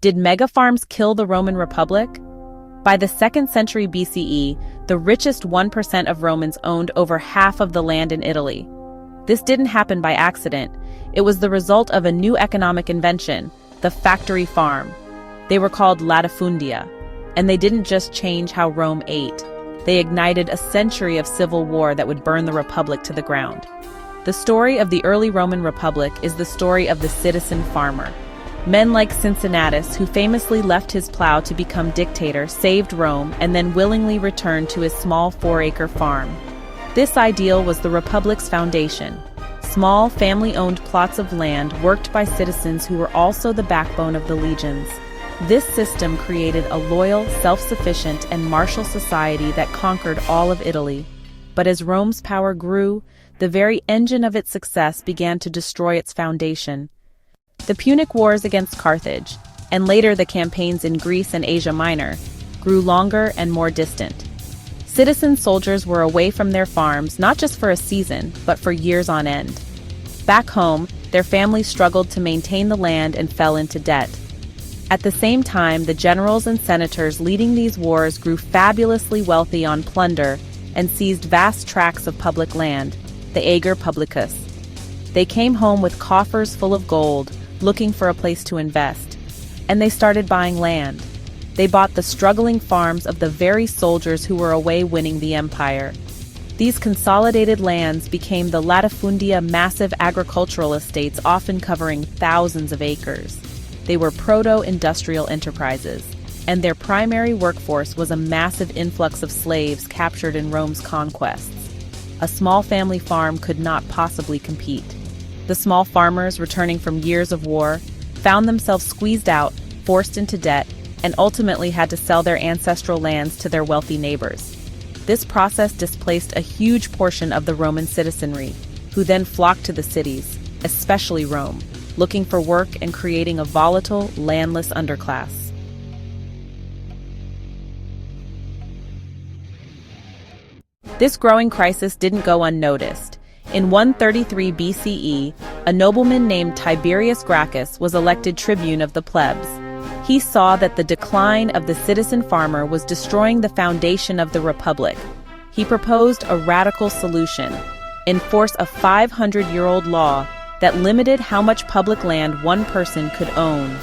Did megafarms kill the Roman Republic? By the 2nd century BCE, the richest 1% of Romans owned over half of the land in Italy. This didn't happen by accident. It was the result of a new economic invention, the factory farm. They were called Latifundia, and they didn't just change how Rome ate. They ignited a century of civil war that would burn the Republic to the ground. The story of the early Roman Republic is the story of the citizen farmer. Men like Cincinnatus, who famously left his plow to become dictator, saved Rome and then willingly returned to his small 4-acre farm. This ideal was the Republic's foundation. Small, family-owned plots of land worked by citizens who were also the backbone of the legions. This system created a loyal, self-sufficient, and martial society that conquered all of Italy. But as Rome's power grew, the very engine of its success began to destroy its foundation. The Punic Wars against Carthage, and later the campaigns in Greece and Asia Minor, grew longer and more distant. Citizen soldiers were away from their farms not just for a season, but for years on end. Back home, their families struggled to maintain the land and fell into debt. At the same time, the generals and senators leading these wars grew fabulously wealthy on plunder and seized vast tracts of public land, the ager publicus. They came home with coffers full of gold, looking for a place to invest. And they started buying land. They bought the struggling farms of the very soldiers who were away winning the empire. These consolidated lands became the Latifundia, massive agricultural estates often covering thousands of acres. They were proto-industrial enterprises, and their primary workforce was a massive influx of slaves captured in Rome's conquests. A small family farm could not possibly compete. The small farmers, returning from years of war, found themselves squeezed out, forced into debt, and ultimately had to sell their ancestral lands to their wealthy neighbors. This process displaced a huge portion of the Roman citizenry, who then flocked to the cities, especially Rome, looking for work and creating a volatile, landless underclass. This growing crisis didn't go unnoticed. In 133 BCE, a nobleman named Tiberius Gracchus was elected tribune of the plebs. He saw that the decline of the citizen farmer was destroying the foundation of the Republic. He proposed a radical solution: enforce a 500-year-old law that limited how much public land one person could own.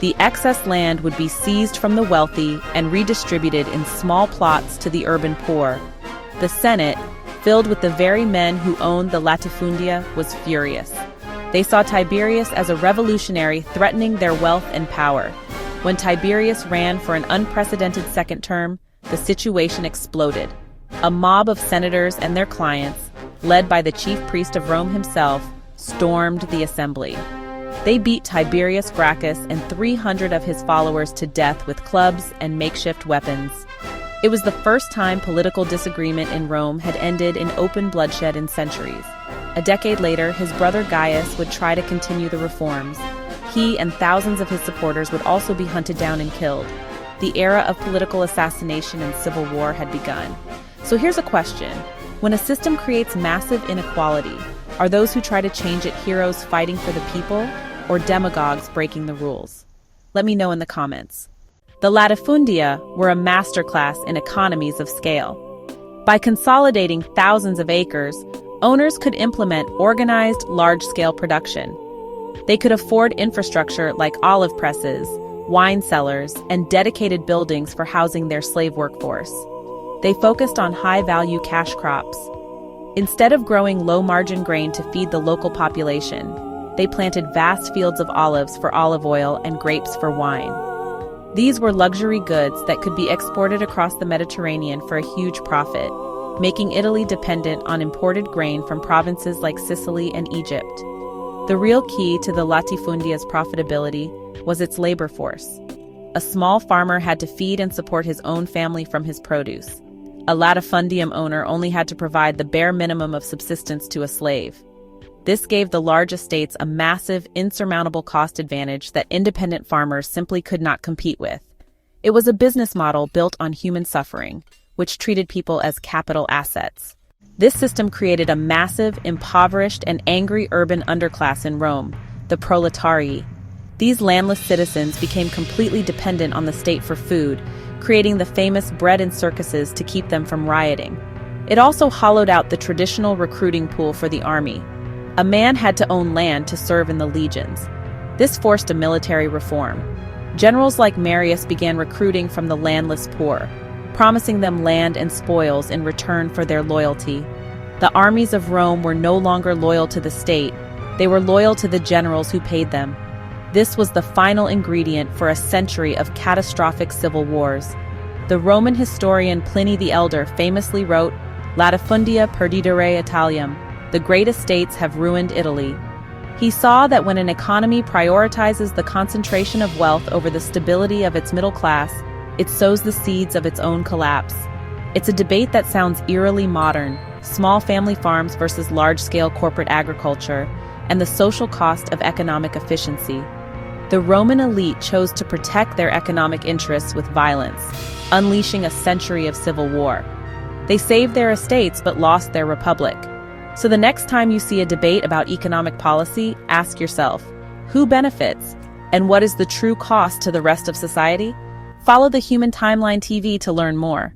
The excess land would be seized from the wealthy and redistributed in small plots to the urban poor. The Senate, filled with the very men who owned the Latifundia, was furious. They saw Tiberius as a revolutionary threatening their wealth and power. When Tiberius ran for an unprecedented second term, the situation exploded. A mob of senators and their clients, led by the chief priest of Rome himself, stormed the assembly. They beat Tiberius Gracchus and 300 of his followers to death with clubs and makeshift weapons. It was the first time political disagreement in Rome had ended in open bloodshed in centuries. A decade later, his brother Gaius would try to continue the reforms. He and thousands of his supporters would also be hunted down and killed. The era of political assassination and civil war had begun. So here's a question. When a system creates massive inequality, are those who try to change it heroes fighting for the people, or demagogues breaking the rules? Let me know in the comments. The Latifundia were a masterclass in economies of scale. By consolidating thousands of acres, owners could implement organized, large-scale production. They could afford infrastructure like olive presses, wine cellars, and dedicated buildings for housing their slave workforce. They focused on high-value cash crops. Instead of growing low-margin grain to feed the local population, they planted vast fields of olives for olive oil and grapes for wine. These were luxury goods that could be exported across the Mediterranean for a huge profit, making Italy dependent on imported grain from provinces like Sicily and Egypt. The real key to the Latifundia's profitability was its labor force. A small farmer had to feed and support his own family from his produce. A latifundium owner only had to provide the bare minimum of subsistence to a slave. This gave the large estates a massive, insurmountable cost advantage that independent farmers simply could not compete with. It was a business model built on human suffering, which treated people as capital assets. This system created a massive, impoverished, and angry urban underclass in Rome, the proletarii. These landless citizens became completely dependent on the state for food, creating the famous bread and circuses to keep them from rioting. It also hollowed out the traditional recruiting pool for the army. A man had to own land to serve in the legions. This forced a military reform. Generals like Marius began recruiting from the landless poor, promising them land and spoils in return for their loyalty. The armies of Rome were no longer loyal to the state, they were loyal to the generals who paid them. This was the final ingredient for a century of catastrophic civil wars. The Roman historian Pliny the Elder famously wrote, "Latifundia perdidere Italiam," the great estates have ruined Italy. He saw that when an economy prioritizes the concentration of wealth over the stability of its middle class, it sows the seeds of its own collapse. It's a debate that sounds eerily modern: small family farms versus large-scale corporate agriculture, and the social cost of economic efficiency. The Roman elite chose to protect their economic interests with violence, unleashing a century of civil war. They saved their estates but lost their republic. So the next time you see a debate about economic policy, ask yourself, who benefits? And what is the true cost to the rest of society? Follow the Human Timeline TV to learn more.